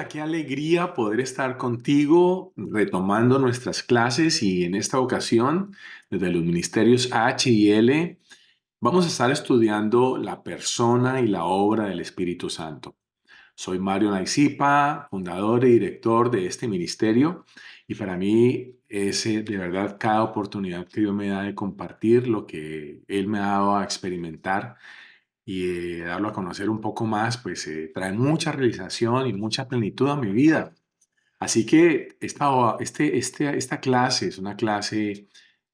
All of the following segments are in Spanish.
Hola, qué alegría poder estar contigo retomando nuestras clases y en esta ocasión, desde los ministerios H y L, vamos a estar estudiando la persona y la obra del Espíritu Santo. Soy Mario Naizipa, fundador y director de este ministerio, y para mí es de verdad cada oportunidad que Dios me da de compartir lo que Él me ha dado a experimentar y darlo a conocer un poco más, pues trae mucha realización y mucha plenitud a mi vida. Así que esta clase es una clase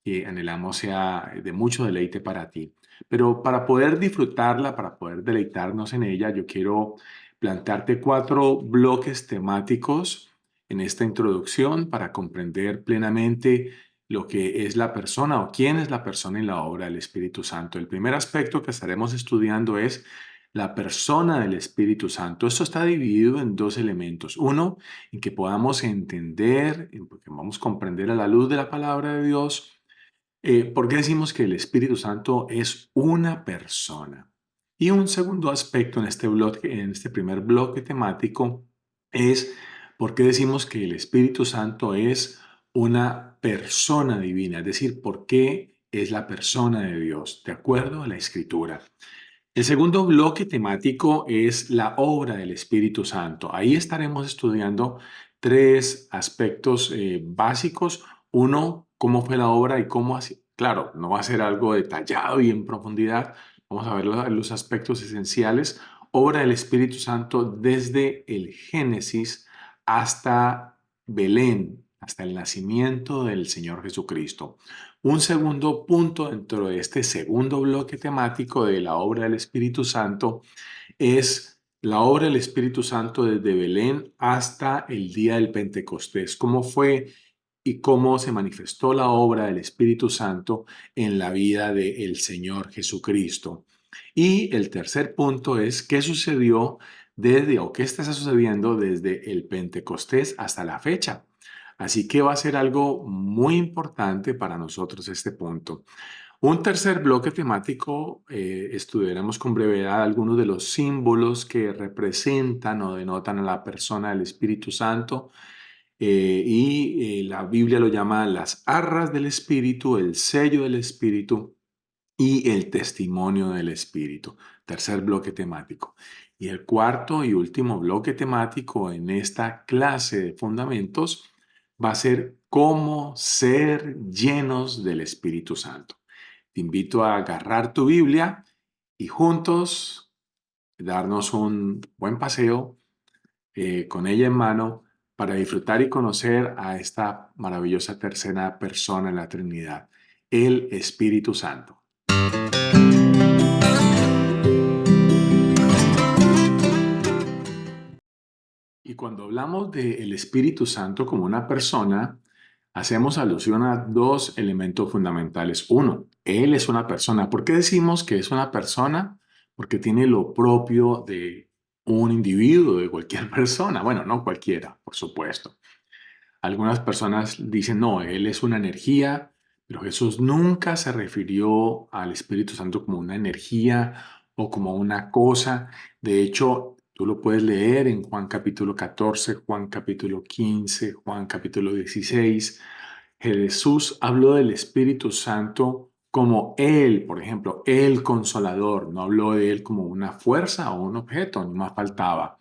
que anhelamos sea de mucho deleite para ti. Pero para poder disfrutarla, para poder deleitarnos en ella, yo quiero plantearte cuatro bloques temáticos en esta introducción para comprender plenamente lo que es la persona o quién es la persona en la obra del Espíritu Santo. El primer aspecto que estaremos estudiando es la persona del Espíritu Santo. Esto está dividido en dos elementos. Uno, en que podamos entender, en que podamos comprender a la luz de la palabra de Dios, por qué decimos que el Espíritu Santo es una persona. Y un segundo aspecto en este bloque, en este primer bloque temático, es por qué decimos que el Espíritu Santo es una persona divina, es decir, por qué es la persona de Dios, de acuerdo a la Escritura. El segundo bloque temático es la obra del Espíritu Santo. Ahí estaremos estudiando tres aspectos básicos. Uno, cómo fue la obra y cómo así. Claro, no va a ser algo detallado y en profundidad. Vamos a ver los aspectos esenciales. Obra del Espíritu Santo desde el Génesis hasta Belén, hasta el nacimiento del Señor Jesucristo. Un segundo punto dentro de este segundo bloque temático de la obra del Espíritu Santo es la obra del Espíritu Santo desde Belén hasta el día del Pentecostés. ¿Cómo fue y cómo se manifestó la obra del Espíritu Santo en la vida del Señor Jesucristo? Y el tercer punto es qué sucedió desde o qué está sucediendo desde el Pentecostés hasta la fecha. Así que va a ser algo muy importante para nosotros este punto. Un tercer bloque temático, estudiaremos con brevedad algunos de los símbolos que representan o denotan a la persona del Espíritu Santo. La Biblia lo llama las arras del Espíritu, el sello del Espíritu y el testimonio del Espíritu. Tercer bloque temático. Y el cuarto y último bloque temático en esta clase de fundamentos va a ser cómo ser llenos del Espíritu Santo. Te invito a agarrar tu Biblia y juntos darnos un buen paseo con ella en mano para disfrutar y conocer a esta maravillosa tercera persona en la Trinidad, el Espíritu Santo. Y cuando hablamos del Espíritu Santo como una persona, hacemos alusión a dos elementos fundamentales. Uno, Él es una persona. ¿Por qué decimos que es una persona? Porque tiene lo propio de un individuo, de cualquier persona. Bueno, no cualquiera, por supuesto. Algunas personas dicen, no, Él es una energía, pero Jesús nunca se refirió al Espíritu Santo como una energía o como una cosa. De hecho, tú lo puedes leer en Juan capítulo 14, Juan capítulo 15, Juan capítulo 16. Jesús habló del Espíritu Santo como Él, por ejemplo, el Consolador. No habló de Él como una fuerza o un objeto, ni más faltaba.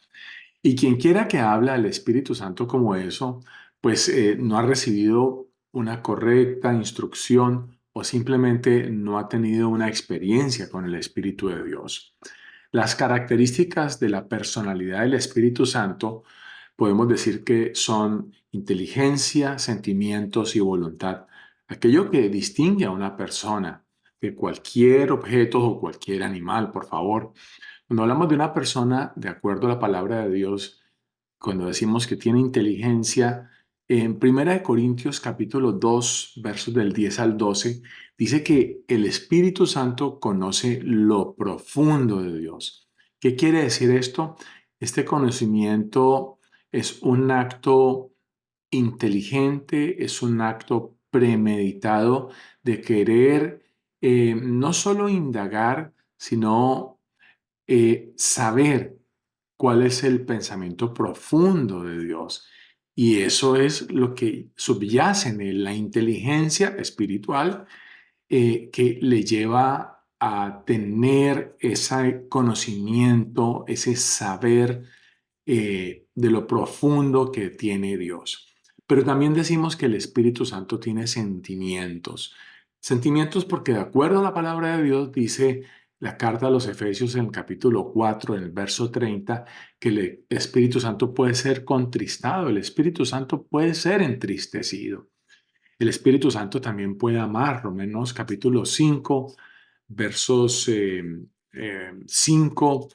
Y quien quiera que habla del Espíritu Santo como eso, pues no ha recibido una correcta instrucción o simplemente no ha tenido una experiencia con el Espíritu de Dios. Las características de la personalidad del Espíritu Santo podemos decir que son inteligencia, sentimientos y voluntad. Aquello que distingue a una persona de cualquier objeto o cualquier animal, por favor. Cuando hablamos de una persona, de acuerdo a la palabra de Dios, cuando decimos que tiene inteligencia, en Primera de Corintios capítulo 2, versos del 10 al 12, dice que el Espíritu Santo conoce lo profundo de Dios. ¿Qué quiere decir esto? Este conocimiento es un acto inteligente, es un acto premeditado de querer no solo indagar, sino saber cuál es el pensamiento profundo de Dios. Y eso es lo que subyace en la inteligencia espiritual que le lleva a tener ese conocimiento, ese saber de lo profundo que tiene Dios. Pero también decimos que el Espíritu Santo tiene sentimientos. Sentimientos porque de acuerdo a la palabra de Dios dice la carta a los Efesios en el capítulo 4, en el verso 30, que el Espíritu Santo puede ser contristado, el Espíritu Santo puede ser entristecido. El Espíritu Santo también puede amar. Romanos capítulo 5, versos 5,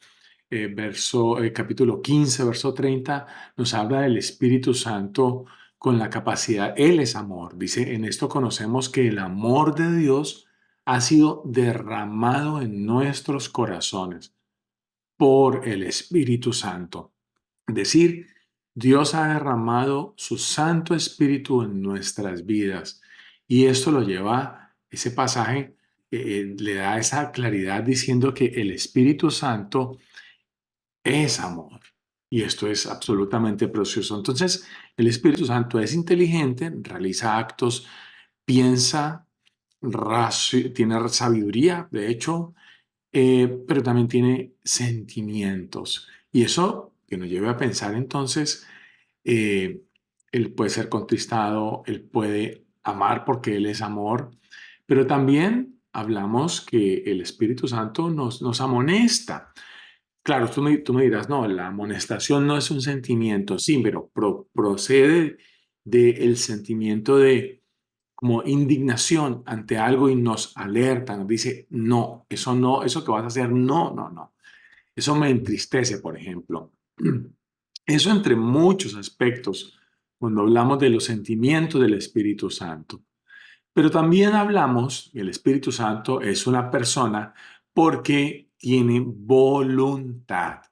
capítulo 15, verso 30, nos habla del Espíritu Santo con la capacidad. Él es amor. Dice, en esto conocemos que el amor de Dios ha sido derramado en nuestros corazones por el Espíritu Santo. Es decir, Dios ha derramado su Santo Espíritu en nuestras vidas y esto lo lleva, ese pasaje le da esa claridad diciendo que el Espíritu Santo es amor y esto es absolutamente precioso. Entonces, el Espíritu Santo es inteligente, realiza actos, piensa, tiene sabiduría, de hecho, pero también tiene sentimientos. Y eso que nos lleva a pensar entonces, eh, él puede ser contristado, él puede amar porque él es amor, pero también hablamos que el Espíritu Santo nos amonesta. Claro, tú me dirás, no, la amonestación no es un sentimiento, sí, pero procede del sentimiento de como indignación ante algo y nos alerta, nos dice, no, eso que vas a hacer, no, no, no. Eso me entristece, por ejemplo. Eso entre muchos aspectos, cuando hablamos de los sentimientos del Espíritu Santo. Pero también hablamos, el Espíritu Santo es una persona porque tiene voluntad.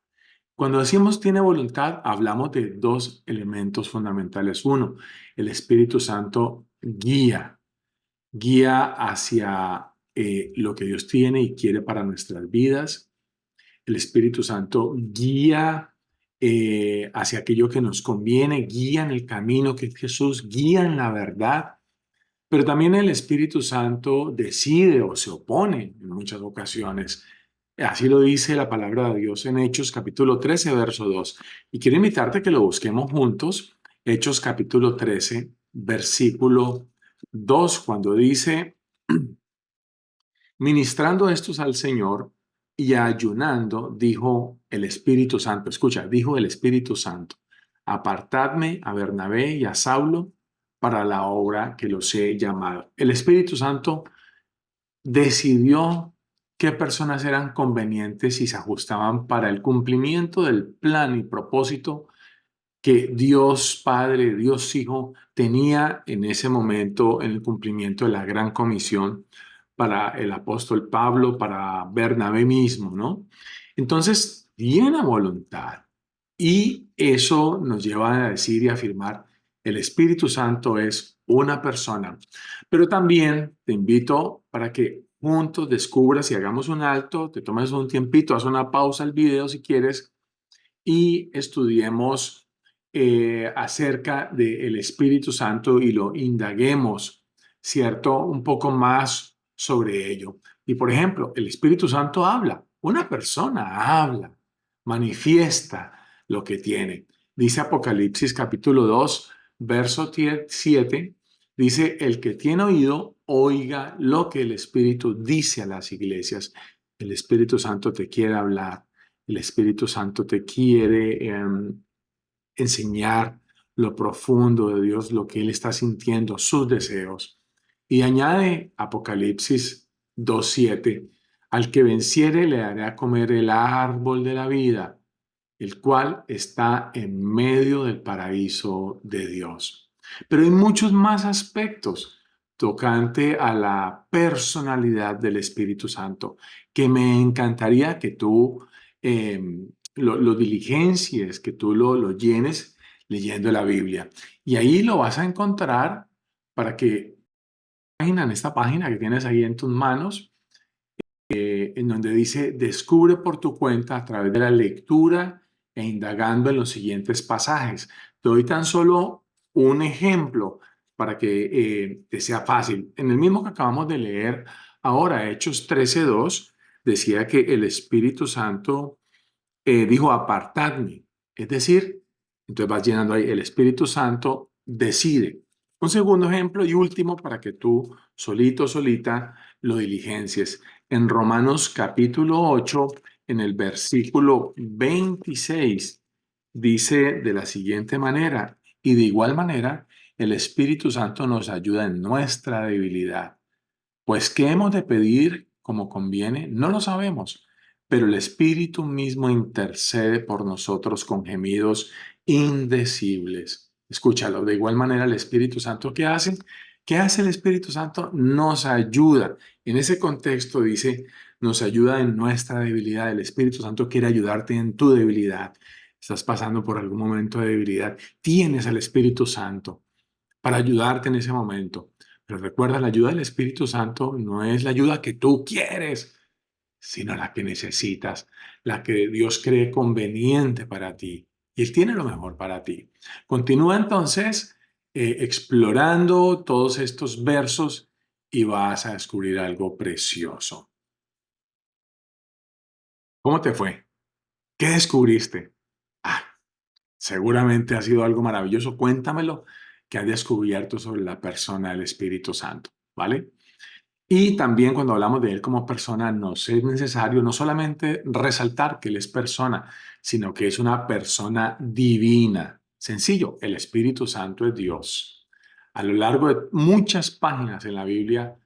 Cuando decimos tiene voluntad, hablamos de dos elementos fundamentales. Uno, el Espíritu Santo guía hacia lo que Dios tiene y quiere para nuestras vidas. El Espíritu Santo guía hacia aquello que nos conviene, guía en el camino que es Jesús, guía en la verdad. Pero también el Espíritu Santo decide o se opone en muchas ocasiones. Así lo dice la palabra de Dios en Hechos capítulo 13, verso 2. Y quiero invitarte a que lo busquemos juntos. Hechos capítulo 13, versículo 2, cuando dice, ministrando estos al Señor y ayunando, dijo el Espíritu Santo. Escucha, dijo el Espíritu Santo, apartadme a Bernabé y a Saulo para la obra que los he llamado. El Espíritu Santo decidió qué personas eran convenientes y se ajustaban para el cumplimiento del plan y propósito que Dios Padre, Dios Hijo tenía en ese momento en el cumplimiento de la gran comisión para el apóstol Pablo, para Bernabé mismo, ¿no? Entonces, tiene voluntad y eso nos lleva a decir y afirmar, el Espíritu Santo es una persona, pero también te invito para que juntos descubras y hagamos un alto, te tomes un tiempito, haz una pausa al video si quieres y estudiemos acerca del Espíritu Santo y lo indaguemos, ¿cierto? Un poco más sobre ello. Y por ejemplo, el Espíritu Santo habla, una persona habla, manifiesta lo que tiene. Dice Apocalipsis capítulo 2, verso 7, dice, el que tiene oído, oiga lo que el Espíritu dice a las iglesias. El Espíritu Santo te quiere hablar. El Espíritu Santo te quiere enseñar lo profundo de Dios, lo que Él está sintiendo, sus deseos. Y añade Apocalipsis 2:7, al que venciere le daré a comer el árbol de la vida, el cual está en medio del paraíso de Dios. Pero hay muchos más aspectos tocante a la personalidad del Espíritu Santo que me encantaría que tú eh, lo diligencies, que tú lo llenes leyendo la Biblia. Y ahí lo vas a encontrar para que en esta página que tienes ahí en tus manos, en donde dice, descubre por tu cuenta a través de la lectura e indagando en los siguientes pasajes. Te doy tan solo un ejemplo para que te sea fácil. En el mismo que acabamos de leer ahora, Hechos 13:2, decía que el Espíritu Santo dijo, apartadme. Es decir, entonces vas llenando ahí, el Espíritu Santo decide. Un segundo ejemplo y último para que tú solito, solita, lo diligencies. En Romanos capítulo 8, en el versículo 26, dice de la siguiente manera, y de igual manera, el Espíritu Santo nos ayuda en nuestra debilidad. Pues, ¿qué hemos de pedir como conviene? No lo sabemos, pero el Espíritu mismo intercede por nosotros con gemidos indecibles. Escúchalo, de igual manera el Espíritu Santo, ¿qué hace? ¿Qué hace el Espíritu Santo? Nos ayuda. En ese contexto dice, nos ayuda en nuestra debilidad. El Espíritu Santo quiere ayudarte en tu debilidad. Estás pasando por algún momento de debilidad. Tienes al Espíritu Santo para ayudarte en ese momento. Pero recuerda, la ayuda del Espíritu Santo no es la ayuda que tú quieres, sino la que necesitas, la que Dios cree conveniente para ti. Y Él tiene lo mejor para ti. Continúa entonces explorando todos estos versos y vas a descubrir algo precioso. ¿Cómo te fue? ¿Qué descubriste? Ah, seguramente ha sido algo maravilloso. Cuéntamelo que has descubierto sobre la persona del Espíritu Santo, ¿vale? Y también cuando hablamos de Él como persona, nos es necesario no solamente resaltar que Él es persona, sino que es una persona divina. Sencillo, el Espíritu Santo es Dios. A lo largo de muchas páginas en la Biblia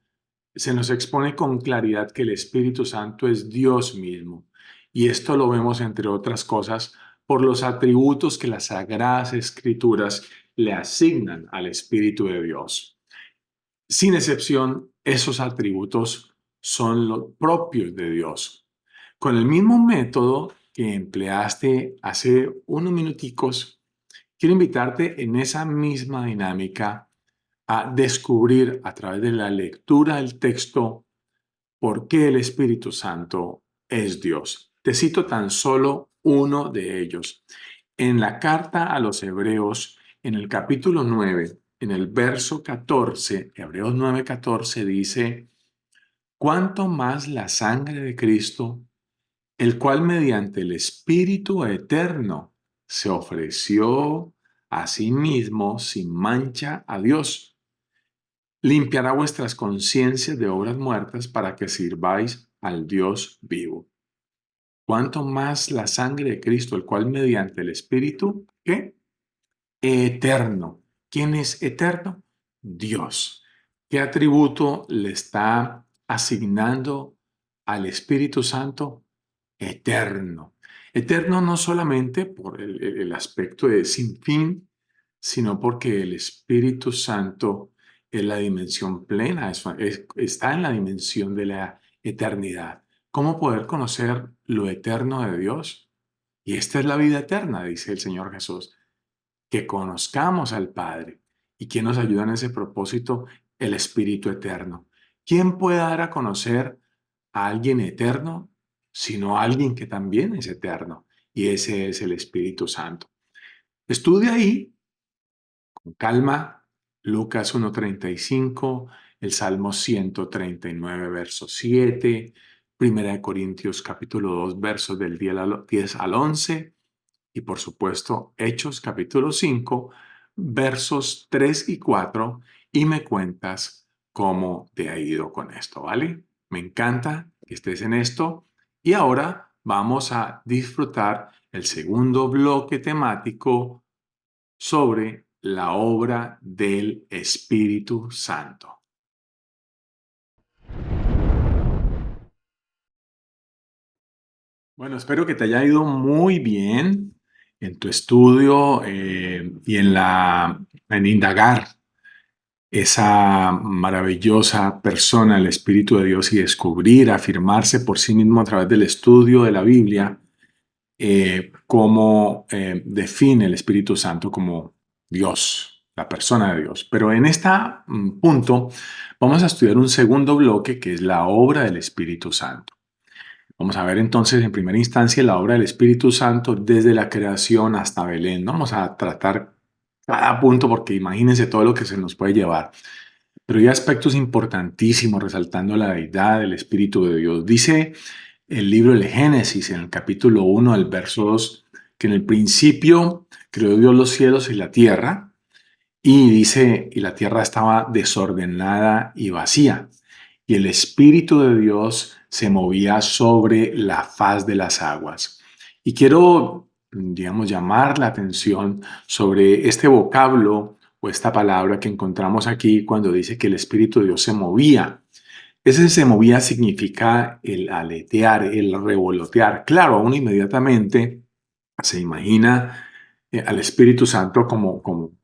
se nos expone con claridad que el Espíritu Santo es Dios mismo. Y esto lo vemos, entre otras cosas, por los atributos que las Sagradas Escrituras le asignan al Espíritu de Dios. Sin excepción, esos atributos son los propios de Dios. Con el mismo método que empleaste hace unos minuticos, quiero invitarte en esa misma dinámica a descubrir a través de la lectura del texto por qué el Espíritu Santo es Dios. Te cito tan solo uno de ellos. En la carta a los Hebreos, en el capítulo 9, en el verso 14, Hebreos 9:14 dice, cuánto más la sangre de Cristo, el cual mediante el Espíritu eterno se ofreció a sí mismo sin mancha a Dios, limpiará vuestras conciencias de obras muertas para que sirváis al Dios vivo. Cuánto más la sangre de Cristo, el cual mediante el Espíritu, ¿qué? Eterno. ¿Quién es eterno? Dios. ¿Qué atributo le está asignando al Espíritu Santo? Eterno. Eterno no solamente por el aspecto de sin fin, sino porque el Espíritu Santo es la dimensión plena, está en la dimensión de la eternidad. ¿Cómo poder conocer lo eterno de Dios? Y esta es la vida eterna, dice el Señor Jesús, que conozcamos al Padre. ¿Y quién nos ayuda en ese propósito? El Espíritu Eterno. ¿Quién puede dar a conocer a alguien eterno, sino a alguien que también es eterno? Y ese es el Espíritu Santo. Estudia ahí, con calma, Lucas 1:35, el Salmo 139, verso 7, Primera de Corintios capítulo 2, versos del 10 al 11, y por supuesto Hechos capítulo 5, versos 3 y 4, y me cuentas cómo te ha ido con esto, ¿vale? Me encanta que estés en esto y ahora vamos a disfrutar el segundo bloque temático sobre la obra del Espíritu Santo. Bueno, espero que te haya ido muy bien en tu estudio y en indagar esa maravillosa persona, el Espíritu de Dios, y descubrir, afirmarse por sí mismo a través del estudio de la Biblia, cómo define el Espíritu Santo como Dios, la persona de Dios. Pero en este punto vamos a estudiar un segundo bloque que es la obra del Espíritu Santo. Vamos a ver entonces en primera instancia la obra del Espíritu Santo desde la creación hasta Belén. No vamos a tratar cada punto porque imagínense todo lo que se nos puede llevar. Pero hay aspectos importantísimos resaltando la deidad del Espíritu de Dios. Dice el libro del Génesis en el capítulo 1 al verso 2 que en el principio creó Dios los cielos y la tierra y dice, y la tierra estaba desordenada y vacía y el Espíritu de Dios se movía sobre la faz de las aguas. Y quiero, digamos, llamar la atención sobre este vocablo o esta palabra que encontramos aquí cuando dice que el Espíritu de Dios se movía. Ese se movía significa el aletear, el revolotear. Claro, uno inmediatamente se imagina al Espíritu Santo como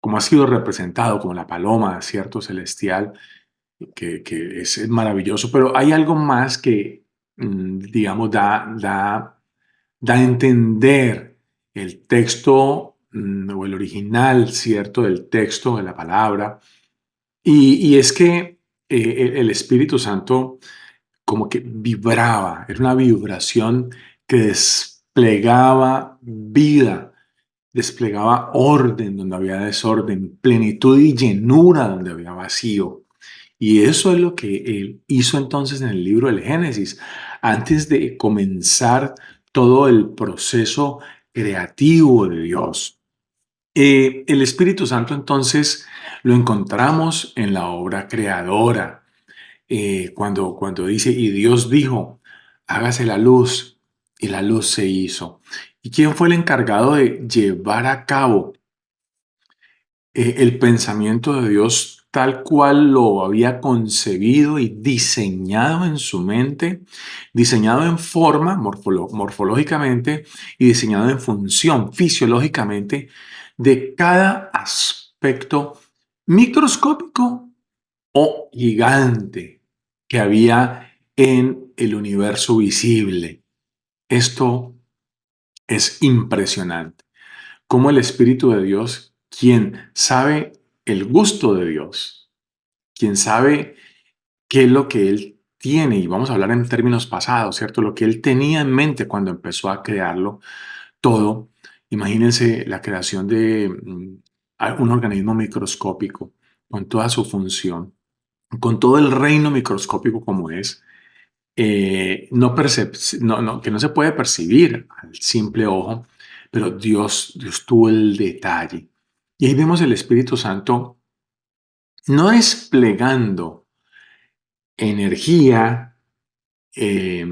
ha sido representado, como la paloma, ¿cierto? Celestial, que es maravilloso, pero hay algo más que, digamos, da a entender el texto o el original, ¿cierto? Del texto, de la palabra. Y es que el Espíritu Santo como que vibraba, era una vibración que desplegaba vida, desplegaba orden donde había desorden, plenitud y llenura donde había vacío. Y eso es lo que él hizo entonces en el libro del Génesis, antes de comenzar todo el proceso creativo de Dios. El Espíritu Santo entonces lo encontramos en la obra creadora, cuando dice, y Dios dijo, hágase la luz, y la luz se hizo. ¿Y quién fue el encargado de llevar a cabo el pensamiento de Dios tal cual lo había concebido y diseñado en su mente, diseñado en forma, morfológicamente, y diseñado en función, fisiológicamente, de cada aspecto microscópico o gigante que había en el universo visible? Esto es impresionante. Cómo el Espíritu de Dios, quien sabe el gusto de Dios, quien sabe qué es lo que Él tiene, y vamos a hablar en términos pasados, ¿cierto? Lo que Él tenía en mente cuando empezó a crearlo todo. Imagínense la creación de un organismo microscópico con toda su función, con todo el reino microscópico como es, que no se puede percibir al simple ojo, pero Dios tuvo el detalle. Y ahí vemos el Espíritu Santo no desplegando energía eh,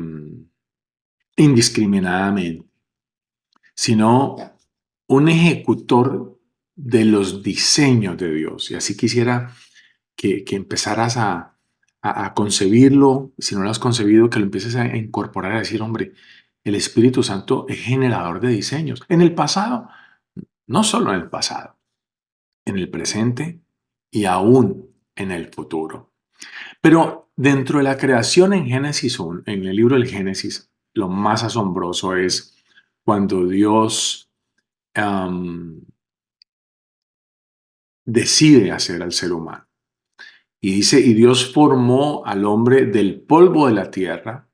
indiscriminadamente, sino un ejecutor de los diseños de Dios. Y así quisiera que empezaras a concebirlo, si no lo has concebido, que lo empieces a incorporar, a decir, hombre, el Espíritu Santo es generador de diseños. En el pasado, no solo en el pasado, en el presente y aún en el futuro. Pero dentro de la creación en Génesis 1, en el libro del Génesis, lo más asombroso es cuando Dios am, decide hacer al ser humano. Y dice, y Dios formó al hombre del polvo de la tierra.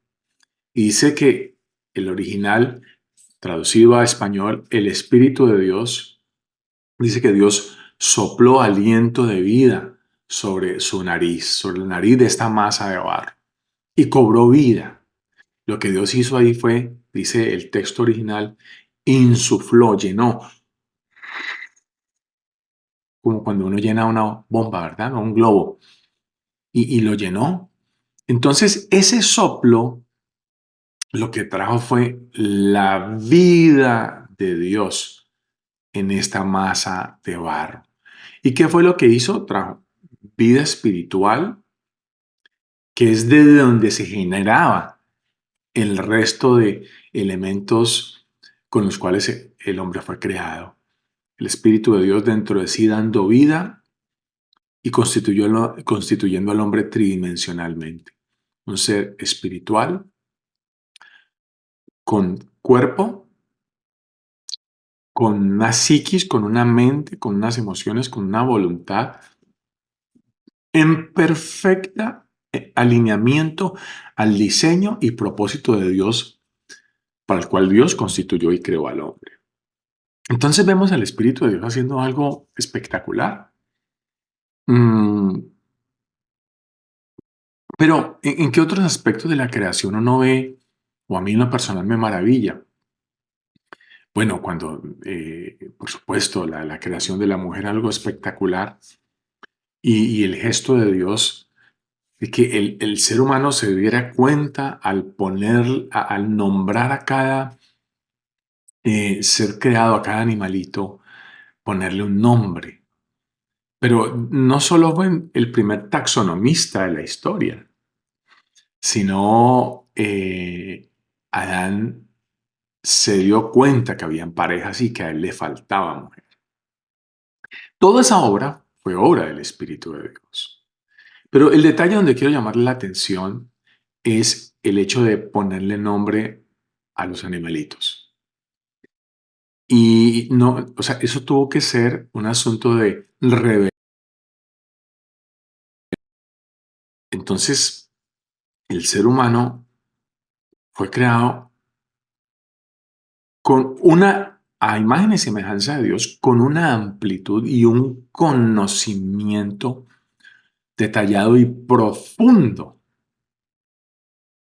Y dice que el original, traducido a español, el Espíritu de Dios, dice que Dios sopló aliento de vida sobre su nariz, sobre la nariz de esta masa de barro, y cobró vida. Lo que Dios hizo ahí fue, dice el texto original, insufló, llenó, como cuando uno llena una bomba, ¿verdad? O un globo, y lo llenó. Entonces, ese soplo lo que trajo fue la vida de Dios en esta masa de barro. ¿Y qué fue lo que hizo? Trajo vida espiritual, que es de donde se generaba el resto de elementos con los cuales el hombre fue creado. El Espíritu de Dios dentro de sí dando vida y constituyendo al hombre tridimensionalmente. Un ser espiritual con cuerpo, con una psiquis, con una mente, con unas emociones, con una voluntad en perfecta alineamiento al diseño y propósito de Dios para el cual Dios constituyó y creó al hombre. Entonces vemos al Espíritu de Dios haciendo algo espectacular. Mm, pero, ¿en qué otros aspectos de la creación uno ve, o a mí en lo personal me maravilla? Bueno, cuando, por supuesto, la creación de la mujer, algo espectacular, y el gesto de Dios, de que el ser humano se diera cuenta al poner, al nombrar a cada ser creado, a cada animalito, ponerle un nombre. Pero no solo fue el primer taxonomista de la historia, sino Adán se dio cuenta que habían parejas y que a él le faltaba mujer. Toda esa obra fue obra del Espíritu de Dios. Pero el detalle donde quiero llamarle la atención es el hecho de ponerle nombre a los animalitos. Y no, o sea, eso tuvo que ser un asunto de rebelión. Entonces, el ser humano fue creado con una, a imagen y semejanza de Dios, con una amplitud y un conocimiento detallado y profundo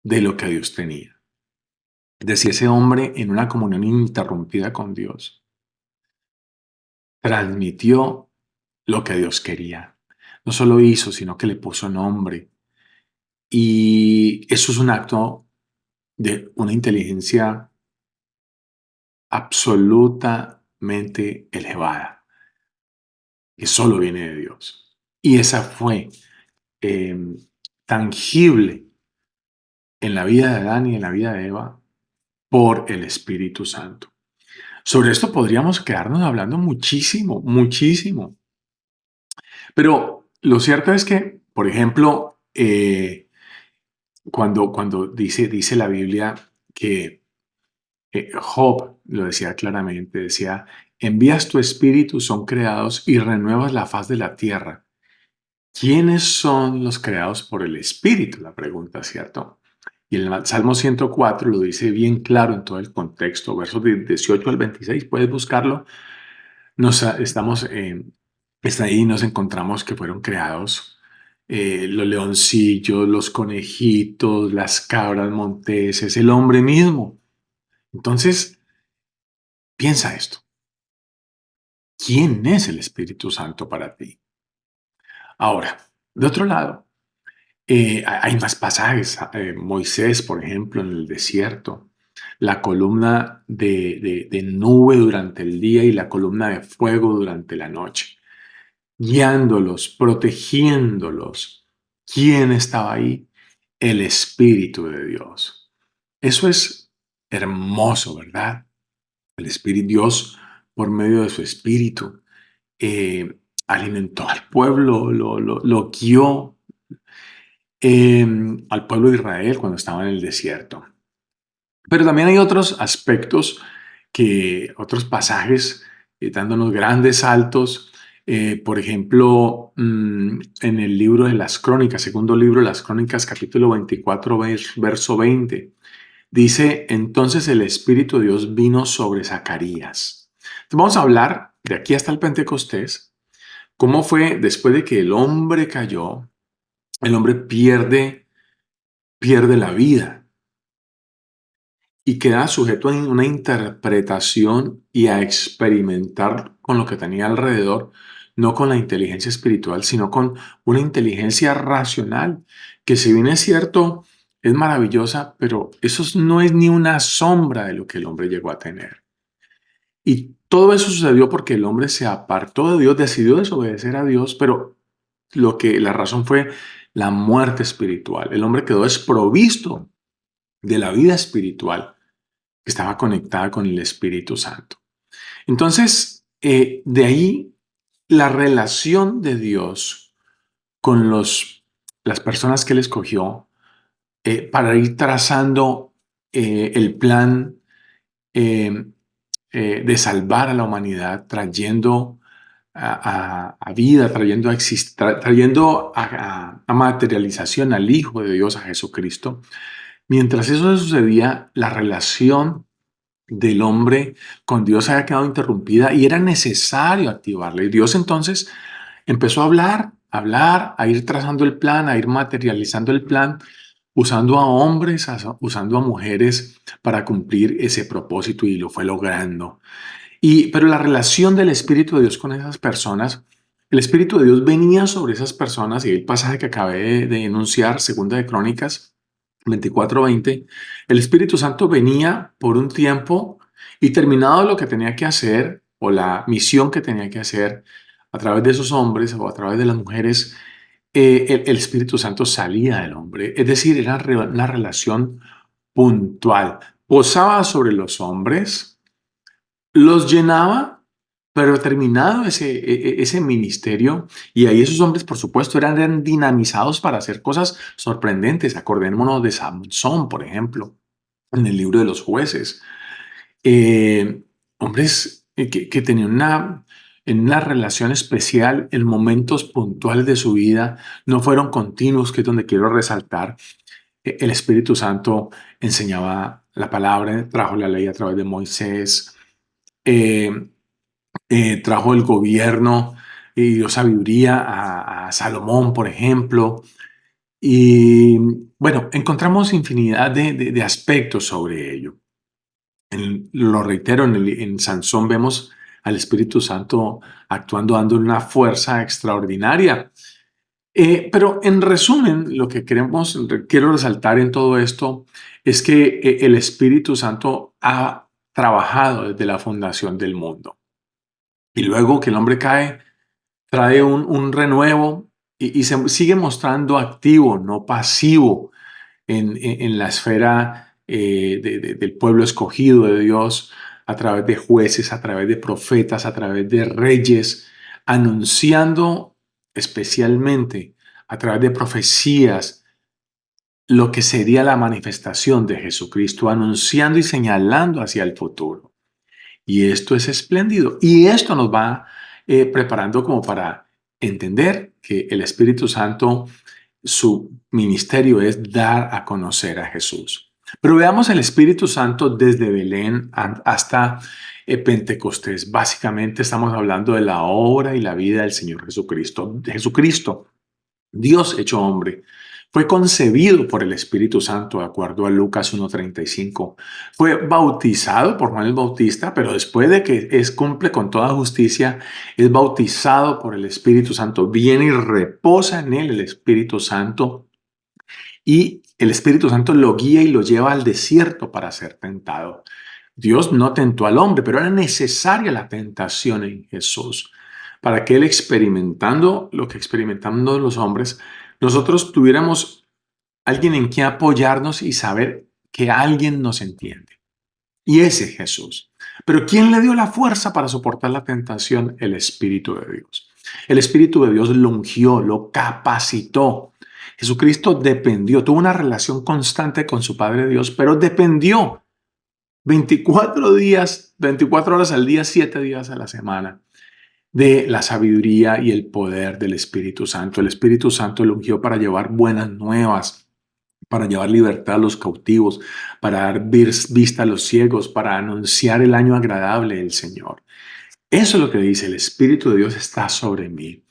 de lo que Dios tenía. Decía ese hombre en una comunión ininterrumpida con Dios, transmitió lo que Dios quería. No solo hizo, sino que le puso nombre. Y eso es un acto de una inteligencia absolutamente elevada, que solo viene de Dios. Y esa fue eh, tangible en la vida de Adán y en la vida de Eva por el Espíritu Santo. Sobre esto podríamos quedarnos hablando muchísimo, muchísimo. Pero lo cierto es que, por ejemplo, cuando dice la Biblia que Job lo decía claramente, decía, envías tu espíritu, son creados y renuevas la faz de la tierra. ¿Quiénes son los creados por el espíritu? La pregunta, ¿cierto? Y el Salmo 104 lo dice bien claro en todo el contexto, versos 18 al 26, puedes buscarlo. Estamos está ahí, nos encontramos que fueron creados los leoncillos, los conejitos, las cabras monteses, el hombre mismo. Entonces, piensa esto. ¿Quién es el Espíritu Santo para ti? Ahora, de otro lado, hay más pasajes. Moisés, por ejemplo, en el desierto, la columna de nube durante el día y la columna de fuego durante la noche, guiándolos, protegiéndolos. ¿Quién estaba ahí? El Espíritu de Dios. Eso es hermoso, ¿verdad? El Espíritu Dios, por medio de su Espíritu, alimentó al pueblo, lo guió al pueblo de Israel cuando estaba en el desierto. Pero también hay otros aspectos, otros pasajes dándonos grandes saltos. Por ejemplo, en el libro de las Crónicas, segundo libro de las Crónicas, capítulo 24, verso 20, dice, entonces el Espíritu de Dios vino sobre Zacarías. Entonces vamos a hablar de aquí hasta el Pentecostés, cómo fue después de que el hombre cayó, el hombre pierde la vida y queda sujeto a una interpretación y a experimentar con lo que tenía alrededor, no con la inteligencia espiritual, sino con una inteligencia racional, que si bien es cierto, es maravillosa, pero eso no es ni una sombra de lo que el hombre llegó a tener. Y todo eso sucedió porque el hombre se apartó de Dios, decidió desobedecer a Dios, pero la razón fue la muerte espiritual. El hombre quedó desprovisto de la vida espiritual que estaba conectada con el Espíritu Santo. Entonces, de ahí la relación de Dios con las personas que él escogió para ir trazando el plan de salvar a la humanidad, trayendo a vida, trayendo a materialización al Hijo de Dios, a Jesucristo. Mientras eso sucedía, la relación del hombre con Dios había quedado interrumpida y era necesario activarla. Y Dios entonces empezó a hablar, a ir trazando el plan, a ir materializando el plan, usando a hombres, usando a mujeres para cumplir ese propósito y lo fue logrando. Pero la relación del Espíritu de Dios con esas personas, el Espíritu de Dios venía sobre esas personas y el pasaje que acabé de enunciar, Segunda de Crónicas 24:20, el Espíritu Santo venía por un tiempo y terminado lo que tenía que hacer o la misión que tenía que hacer a través de esos hombres o a través de las mujeres, el Espíritu Santo salía del hombre. Es decir, era una relación puntual. Posaba sobre los hombres, los llenaba, pero terminado ese ministerio, y ahí esos hombres, por supuesto, eran dinamizados para hacer cosas sorprendentes. Acordémonos de Sansón, por ejemplo, en el libro de los jueces. Eh, Hombres que tenían en una relación especial en momentos puntuales de su vida, no fueron continuos, que es donde quiero resaltar. El Espíritu Santo enseñaba la palabra, trajo la ley a través de Moisés. eh, Trajo el gobierno y dio sabiduría a Salomón, por ejemplo. Y bueno, encontramos infinidad de aspectos sobre ello. Lo reitero, en Sansón vemos al Espíritu Santo actuando, dando una fuerza extraordinaria. Pero en resumen, lo que quiero resaltar en todo esto es que el Espíritu Santo ha trabajado desde la fundación del mundo. Y luego que el hombre cae, trae un renuevo y se sigue mostrando activo, no pasivo en la esfera del pueblo escogido de Dios, a través de jueces, a través de profetas, a través de reyes, anunciando especialmente a través de profecías lo que sería la manifestación de Jesucristo, anunciando y señalando hacia el futuro. Y esto es espléndido. Y esto nos va preparando como para entender que el Espíritu Santo, su ministerio es dar a conocer a Jesús. Pero veamos el Espíritu Santo desde Belén hasta Pentecostés. Básicamente estamos hablando de la obra y la vida del Señor Jesucristo. Jesucristo, Dios hecho hombre, fue concebido por el Espíritu Santo, de acuerdo a Lucas 1:35. Fue bautizado por Juan el Bautista, pero después de que cumple con toda justicia, es bautizado por el Espíritu Santo. Viene y reposa en él el Espíritu Santo, y el Espíritu Santo lo guía y lo lleva al desierto para ser tentado. Dios no tentó al hombre, pero era necesaria la tentación en Jesús para que él, experimentando lo que experimentando los hombres, nosotros tuviéramos alguien en quien apoyarnos y saber que alguien nos entiende. Y ese es Jesús. Pero ¿quién le dio la fuerza para soportar la tentación? El Espíritu de Dios. El Espíritu de Dios lo ungió, lo capacitó. Jesucristo dependió, tuvo una relación constante con su Padre Dios, pero dependió 24 días, 24 horas al día, 7 días a la semana, de la sabiduría y el poder del Espíritu Santo. El Espíritu Santo lo ungió para llevar buenas nuevas, para llevar libertad a los cautivos, para dar vista a los ciegos, para anunciar el año agradable del Señor. Eso es lo que dice: el Espíritu de Dios está sobre mí.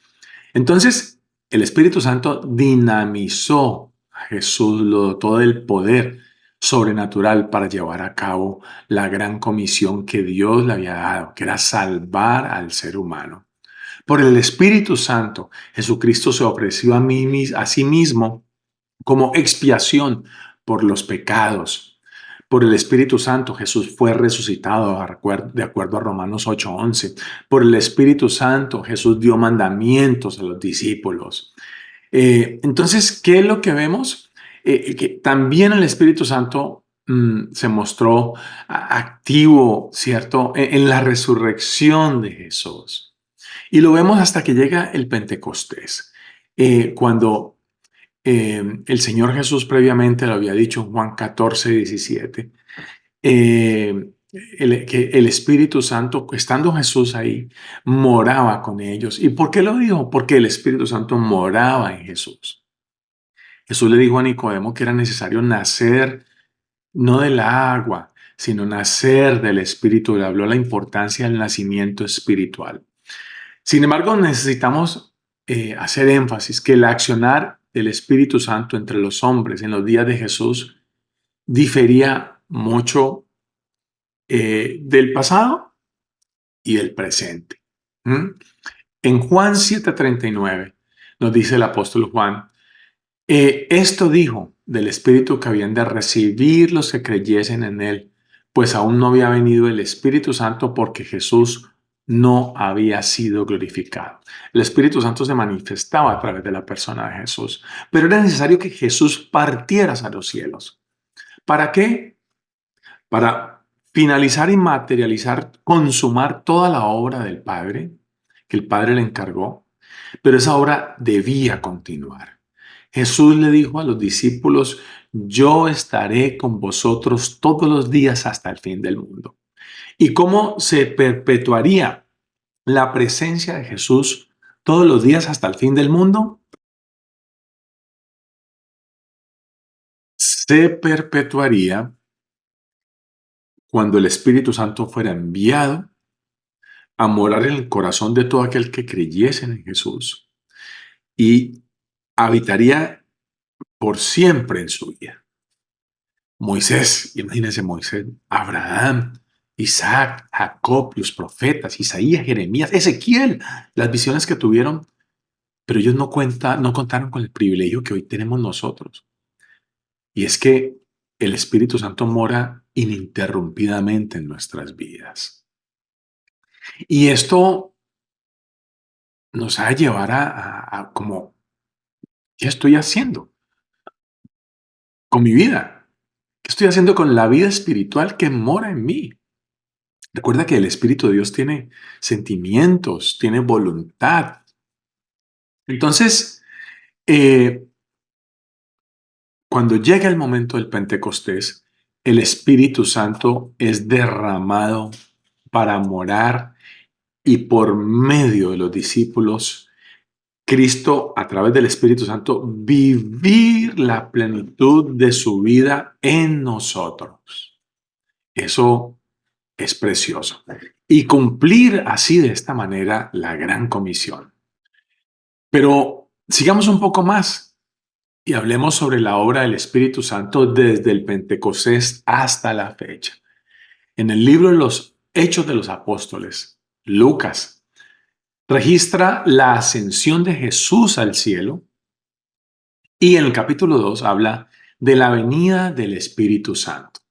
Entonces, el Espíritu Santo dinamizó a Jesús, lo dotó del poder sobrenatural para llevar a cabo la gran comisión que Dios le había dado, que era salvar al ser humano. Por el Espíritu Santo, Jesucristo se ofreció a sí mismo como expiación por los pecados. Por el Espíritu Santo, Jesús fue resucitado de acuerdo a Romanos 8:11. Por el Espíritu Santo, Jesús dio mandamientos a los discípulos. Entonces, ¿qué es lo que vemos? Que también el Espíritu Santo se mostró activo, ¿cierto?, en la resurrección de Jesús. Y lo vemos hasta que llega el Pentecostés, cuando el Señor Jesús previamente lo había dicho en Juan 14:17. que el Espíritu Santo, estando Jesús ahí, moraba con ellos. ¿Y por qué lo dijo? Porque el Espíritu Santo moraba en Jesús. Jesús le dijo a Nicodemo que era necesario nacer no del agua, sino nacer del Espíritu. Le habló la importancia del nacimiento espiritual. Sin embargo, necesitamos hacer énfasis que el accionar del Espíritu Santo entre los hombres en los días de Jesús difería mucho del pasado y del presente. ¿Mm? En Juan 7:39 nos dice el apóstol Juan, esto dijo del Espíritu que habían de recibir los que creyesen en él, pues aún no había venido el Espíritu Santo porque Jesús no había sido glorificado. El Espíritu Santo se manifestaba a través de la persona de Jesús, pero era necesario que Jesús partiera a los cielos. ¿Para qué? Para finalizar y materializar, consumar toda la obra del Padre, que el Padre le encargó, pero esa obra debía continuar. Jesús le dijo a los discípulos, yo estaré con vosotros todos los días hasta el fin del mundo. ¿Y cómo se perpetuaría la presencia de Jesús todos los días hasta el fin del mundo? Se perpetuaría cuando el Espíritu Santo fuera enviado a morar en el corazón de todo aquel que creyese en Jesús y habitaría por siempre en su vida. Moisés, imagínense Moisés, Abraham, Isaac, Jacob, los profetas, Isaías, Jeremías, Ezequiel, las visiones que tuvieron, pero ellos no contaron con el privilegio que hoy tenemos nosotros. Y es que el Espíritu Santo mora ininterrumpidamente en nuestras vidas. Y esto nos ha de llevar a como, ¿qué estoy haciendo con mi vida? ¿Qué estoy haciendo con la vida espiritual que mora en mí? Recuerda que el Espíritu de Dios tiene sentimientos, tiene voluntad. Entonces, eh, cuando llega el momento del Pentecostés, el Espíritu Santo es derramado para morar y por medio de los discípulos, Cristo, a través del Espíritu Santo, vivir la plenitud de su vida en nosotros. Eso es precioso. Y cumplir así de esta manera la gran comisión. Pero sigamos un poco más y hablemos sobre la obra del Espíritu Santo desde el Pentecostés hasta la fecha. En el libro de los Hechos de los Apóstoles, Lucas registra la ascensión de Jesús al cielo y en el capítulo 2 habla de la venida del Espíritu Santo.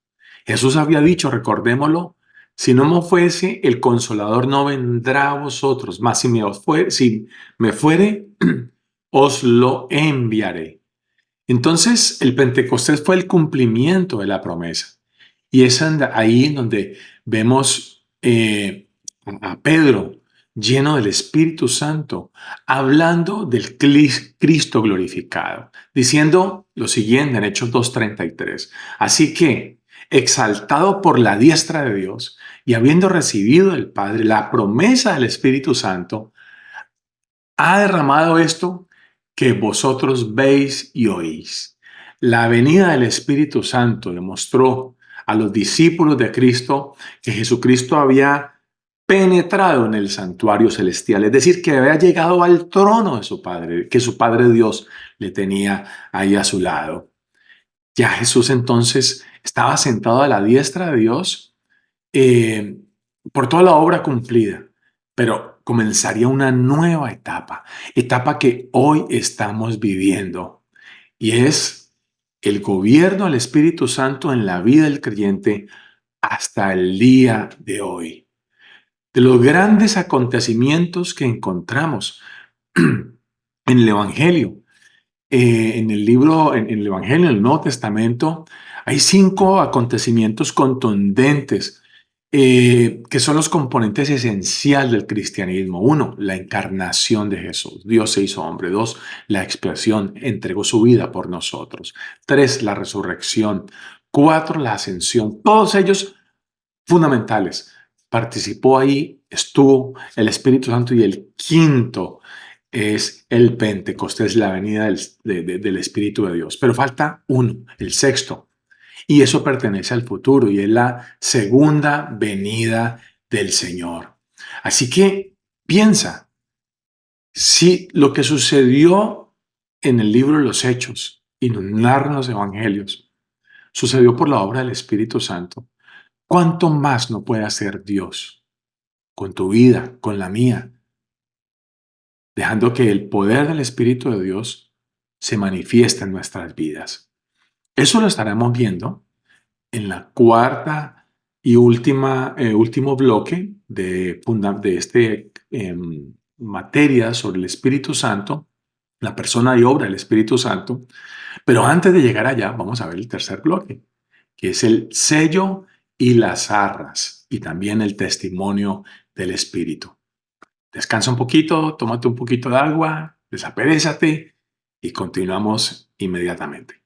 Jesús había dicho, recordémoslo, si no me fuese, el Consolador no vendrá a vosotros, mas si me fuere, os lo enviaré. Entonces, el Pentecostés fue el cumplimiento de la promesa. Y es ahí en donde vemos a Pedro lleno del Espíritu Santo, hablando del Cristo glorificado, diciendo lo siguiente en Hechos 2:33. Así que, exaltado por la diestra de Dios y habiendo recibido del Padre la promesa del Espíritu Santo, ha derramado esto que vosotros veis y oís. La venida del Espíritu Santo demostró a los discípulos de Cristo que Jesucristo había penetrado en el santuario celestial, es decir, que había llegado al trono de su Padre, que su Padre Dios le tenía ahí a su lado. Ya Jesús entonces estaba sentado a la diestra de Dios eh, por toda la obra cumplida, pero comenzaría una nueva etapa, etapa que hoy estamos viviendo, y es el gobierno del Espíritu Santo en la vida del creyente hasta el día de hoy. De los grandes acontecimientos que encontramos en el Evangelio, en el libro, en el Evangelio, en el Nuevo Testamento, hay 5 acontecimientos contundentes que son los componentes esenciales del cristianismo. 1, la encarnación de Jesús. Dios se hizo hombre. 2, la expiación, entregó su vida por nosotros. 3, la resurrección. 4, la ascensión. Todos ellos fundamentales. Participó ahí, estuvo el Espíritu Santo y el quinto es el Pentecostés, la venida del Espíritu de Dios. Pero falta uno, el sexto, y eso pertenece al futuro y es la segunda venida del Señor. Así que piensa, si lo que sucedió en el libro de los Hechos y nos narran los Evangelios sucedió por la obra del Espíritu Santo, ¿cuánto más no puede hacer Dios con tu vida, con la mía, dejando que el poder del Espíritu de Dios se manifieste en nuestras vidas? Eso lo estaremos viendo en la cuarta y último bloque de este materia sobre el Espíritu Santo, la persona y obra del Espíritu Santo. Pero antes de llegar allá, vamos a ver el tercer bloque, que es el sello y las arras, y también el testimonio del Espíritu. Descansa un poquito, tómate un poquito de agua, desaperézate y continuamos inmediatamente.